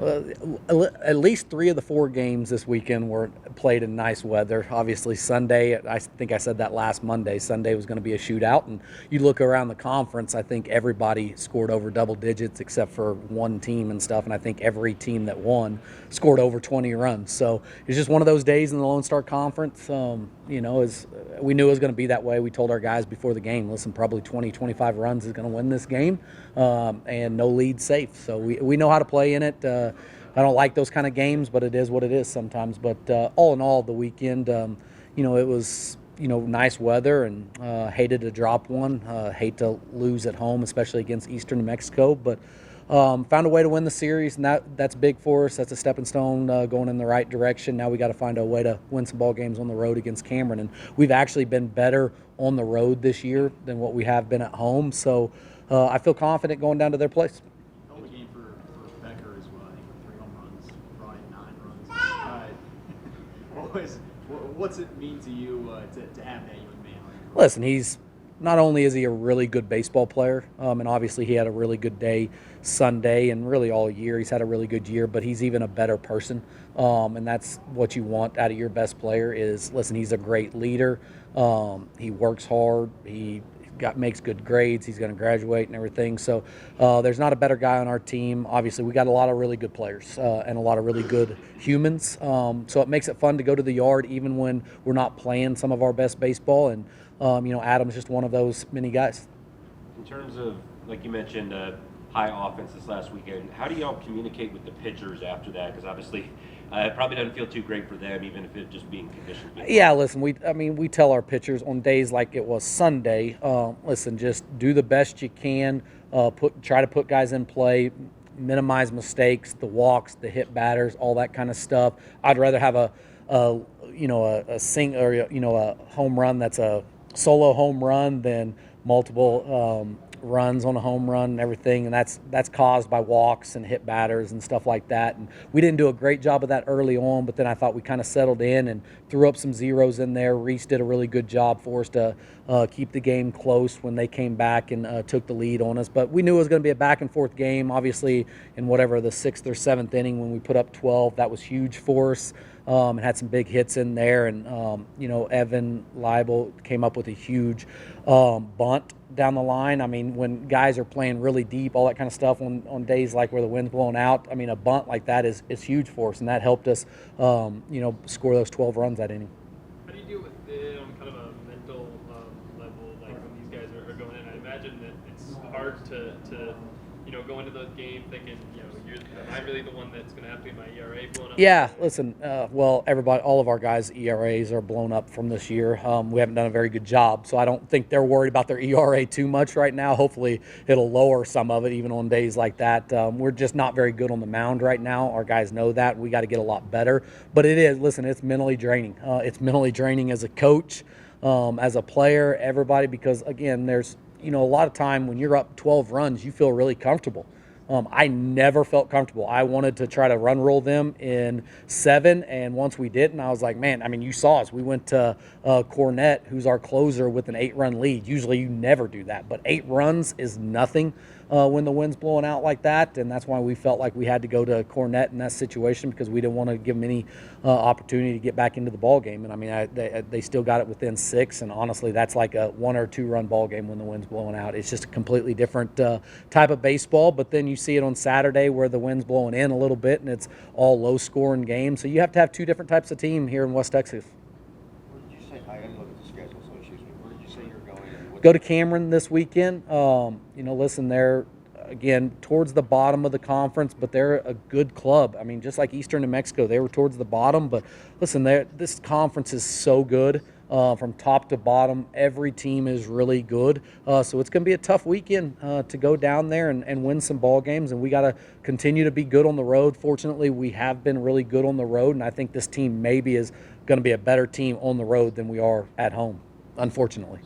At least 3 of the 4 games this weekend were played in nice weather. Obviously, Sunday, I think I said that last Monday. Sunday was going to be a shootout, and you look around the conference, I think everybody scored over double digits except for one team and stuff, and I think every team that won scored over 20 runs. So it's just one of those days in the Lone Star Conference. As we knew it was going to be that way. We told our guys before the game, listen, probably 20, 25 runs is going to win this game, and no lead safe. So we know how to play in it. I don't like those kind of games, but it is what it is sometimes. But all in all, the weekend, it was nice weather, and hated to drop one. Hate to lose at home, especially against Eastern New Mexico. But found a way to win the series, and that's big for us. That's a stepping stone going in the right direction. Now we got to find a way to win some ball games on the road against Cameron, and we've actually been better on the road this year than what we have been at home. So I feel confident going down to their place. Game for Becker as well. I think 3 home runs, probably 9 runs. What's it mean to you to have that young man? Listen, not only is he a really good baseball player, and obviously he had a really good day Sunday and really all year. He's had a really good year, but he's even a better person, and that's what you want out of your best player is, listen, he's a great leader. He works hard. He makes good grades. He's going to graduate and everything. So there's not a better guy on our team. Obviously, we got a lot of really good players and a lot of really good humans. So it makes it fun to go to the yard even when we're not playing some of our best baseball. And, Adam's just one of those many guys. In terms of, like you mentioned, high offense this last weekend, how do y'all communicate with the pitchers after that? Because obviously it probably doesn't feel too great for them, even if it just being conditioned. Yeah, listen, we tell our pitchers on days like it was Sunday, listen, just do the best you can, try to put guys in play, minimize mistakes, the walks, the hit batters, all that kind of stuff. I'd rather have a home run that's a solo home run than multiple runs on a home run and everything, and that's caused by walks and hit batters and stuff like that. And we didn't do a great job of that early on, but then I thought we kind of settled in and threw up some zeros in there. Reese did a really good job for us to keep the game close when they came back and took the lead on us. But we knew it was going to be a back and forth game. Obviously, in whatever the 6th or 7th inning when we put up 12, that was huge for us. And had some big hits in there, and Evan Leibel came up with a huge bunt down the line. I mean, when guys are playing really deep, all that kind of stuff on days like where the wind's blowing out, I mean, a bunt like that is huge for us, and that helped us score those 12 runs that inning. How do you deal with it on kind of a mental level, like when these guys are going in? I imagine that it's hard to go into those games thinking, am I really the one that's going to have to be my ERA blown up? Yeah, listen, all of our guys' ERAs are blown up from this year. We haven't done a very good job, so I don't think they're worried about their ERA too much right now. Hopefully it'll lower some of it even on days like that. We're just not very good on the mound right now. Our guys know that. We got to get a lot better. But it's mentally draining. It's mentally draining as a coach, as a player, everybody, because, again, there's a lot of time when you're up 12 runs, you feel really comfortable. I never felt comfortable. I wanted to try to run roll them in 7, and once we didn't, I was like, man, I mean, you saw us. We went to Cornette, who's our closer, with an 8-run lead. Usually you never do that, but 8 runs is nothing when the wind's blowing out like that, and that's why we felt like we had to go to Cornette in that situation, because we didn't want to give them any opportunity to get back into the ball game. And I mean, they still got it within 6, and honestly, that's like a 1 or 2 run ball game when the wind's blowing out. It's just a completely different type of baseball. But then you see it on Saturday where the wind's blowing in a little bit, and it's all low-scoring games. So you have to have 2 different types of team here in West Texas. Where did you say? I didn't look at the schedule, so excuse me. Where did you say you're going? Go to Cameron this weekend. Listen, they're, again, towards the bottom of the conference, but they're a good club. I mean, just like Eastern New Mexico, they were towards the bottom. But listen, this conference is so good. From top to bottom, every team is really good. So it's going to be a tough weekend to go down there and win some ball games, and we got to continue to be good on the road. Fortunately, we have been really good on the road, and I think this team maybe is going to be a better team on the road than we are at home, unfortunately.